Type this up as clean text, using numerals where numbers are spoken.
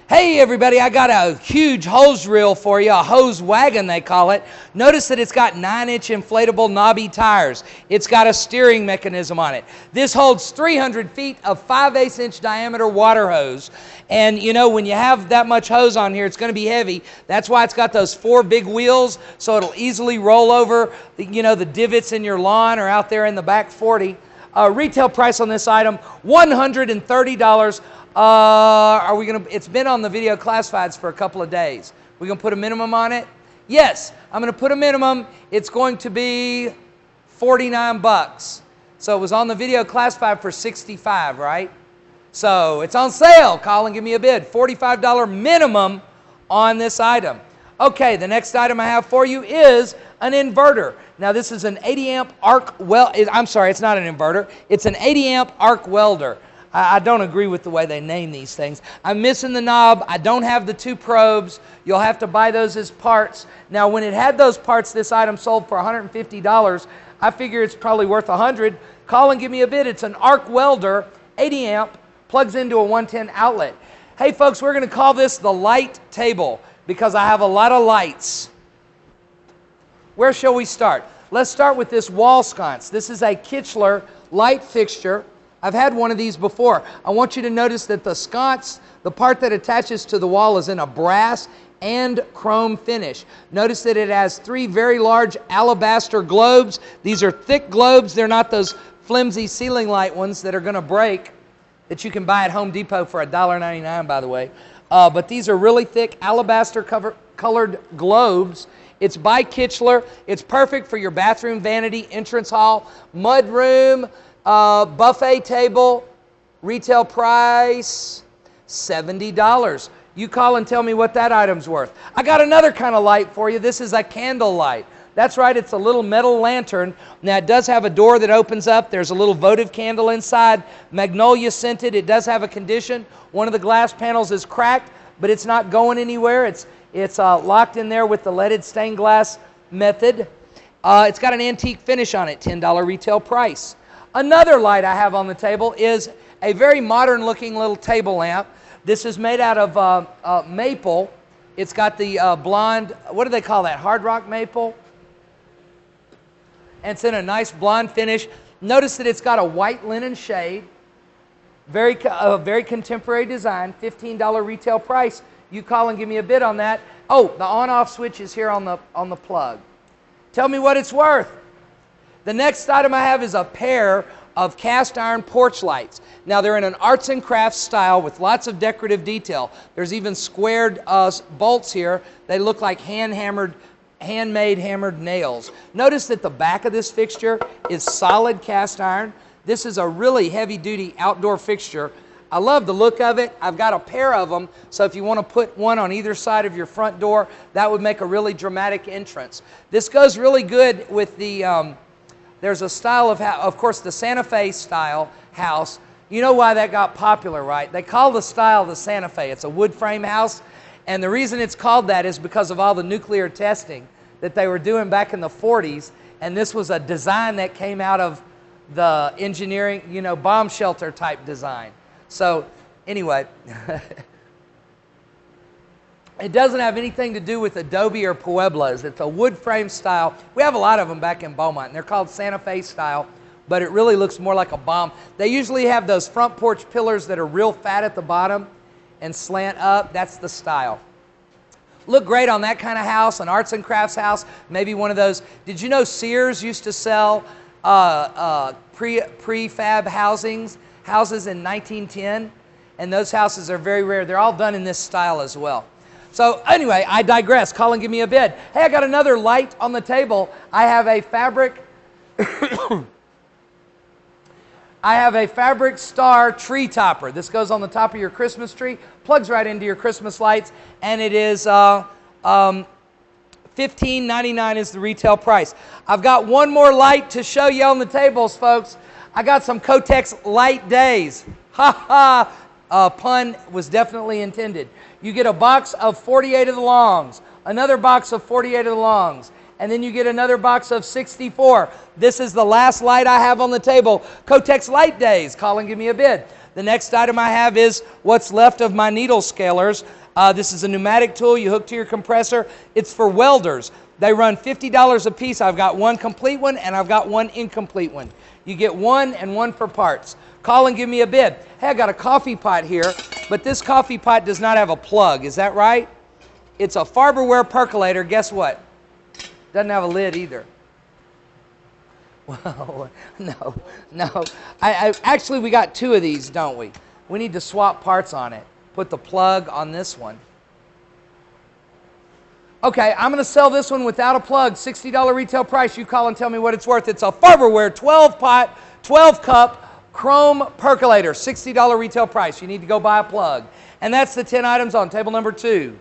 Hey everybody, I got a huge hose reel for you, a hose wagon they call it. Notice that it's got 9-inch inflatable knobby tires. It's got a steering mechanism on it. This holds 300 feet of 5/8 inch diameter water hose. And you know, when you have that much hose on here, it's going to be heavy. That's why it's got those 4 big wheels, so it'll easily roll over, the divots in your lawn or out there in the back 40. Retail price on this item, $130. It's been on the video classifieds for a couple of days. We're going to put a minimum on it? Yes, I'm going to put a minimum. It's going to be 49 bucks. So it was on the video classified for 65, right? So it's on sale. Call and give me a bid. $45 minimum on this item. Okay, the next item I have for you is an inverter. Now this is an 80 amp arc I'm sorry, it's not an inverter. It's an 80 amp arc welder. I don't agree with the way they name these things. I'm missing the knob. I don't have the 2 probes. You'll have to buy those as parts. Now, when it had those parts, this item sold for $150. I figure it's probably worth $100. Call and give me a bid. It's an arc welder, 80 amp, plugs into a 110 outlet. Hey, folks, we're going to call this the light table because I have a lot of lights. Where shall we start? Let's start with this wall sconce. This is a Kichler light fixture. I've had one of these before. I want you to notice that the sconce, the part that attaches to the wall, is in a brass and chrome finish. Notice that it has 3 very large alabaster globes. These are thick globes. They're not those flimsy ceiling light ones that are going to break that you can buy at Home Depot for $1.99, by the way. But these are really thick alabaster colored globes. It's by Kichler. It's perfect for your bathroom vanity, entrance hall, mud room, buffet table. Retail price, $70. You call and tell me what that item's worth. I got another kind of light for you. This is a candle light. That's right, it's a little metal lantern. Now it does have a door that opens up. There's a little votive candle inside, magnolia scented. It does have a condition. One of the glass panels is cracked, but it's not going anywhere. It's locked in there with the leaded stained glass method. It's got an antique finish on it, $10 retail price. Another light I have on the table is a very modern looking little table lamp. This is made out of maple. It's got the blonde, what do they call that, hard rock maple? And it's in a nice blonde finish. Notice that it's got a white linen shade. Very contemporary design, $15 retail price. You call and give me a bid on that. Oh, the on-off switch is here on the plug. Tell me what it's worth. The next item I have is a pair of cast iron porch lights. Now they're in an arts and crafts style with lots of decorative detail. There's even squared bolts here. They look like handmade hammered nails. Notice that the back of this fixture is solid cast iron. This is a really heavy-duty outdoor fixture. I love the look of it. I've got a pair of them, so if you want to put one on either side of your front door, that would make a really dramatic entrance. This goes really good with the, there's a style of course, the Santa Fe style house. You know why that got popular, right? They call the style the Santa Fe. It's a wood frame house, and the reason it's called that is because of all the nuclear testing that they were doing back in the 40s, and this was a design that came out of the engineering, bomb shelter type design. So anyway, it doesn't have anything to do with adobe or pueblos. It's a wood frame style. We have a lot of them back in Beaumont, and they're called Santa Fe style, but it really looks more like a bomb. They usually have those front porch pillars that are real fat at the bottom and slant up. That's the style. Look great on that kind of house, an arts and crafts house, maybe one of those. Did you know Sears used to sell prefab houses in 1910? And those houses are very rare. They're all done in this style as well. So anyway, I digress. Call and give me a bid. Hey, I got another light on the table. I have a fabric star tree topper. This goes on the top of your Christmas tree, plugs right into your Christmas lights, and it is $15.99 is the retail price. I've got one more light to show you on the tables, folks. I got some Kotex light days. Ha ha! Pun was definitely intended. You get a box of 48 of the longs, another box of 48 of the longs, and then you get another box of 64. This is the last light I have on the table. Kotex Light Days. Call and give me a bid. The next item I have is what's left of my needle scalers. This is a pneumatic tool you hook to your compressor. It's for welders. They run $50 a piece. I've got one complete one and I've got one incomplete one. You get one and one for parts. Call and give me a bid. Hey, I got a coffee pot here, but this coffee pot does not have a plug. Is that right? It's a Farberware percolator. Guess what? Doesn't have a lid either. Well, no. Actually, we got two of these, don't we? We need to swap parts on it. Put the plug on this one. Okay, I'm going to sell this one without a plug, $60 retail price. You call and tell me what it's worth. It's a Farberware 12-pot, 12-cup chrome percolator, $60 retail price. You need to go buy a plug. And that's the 10 items on table number 2.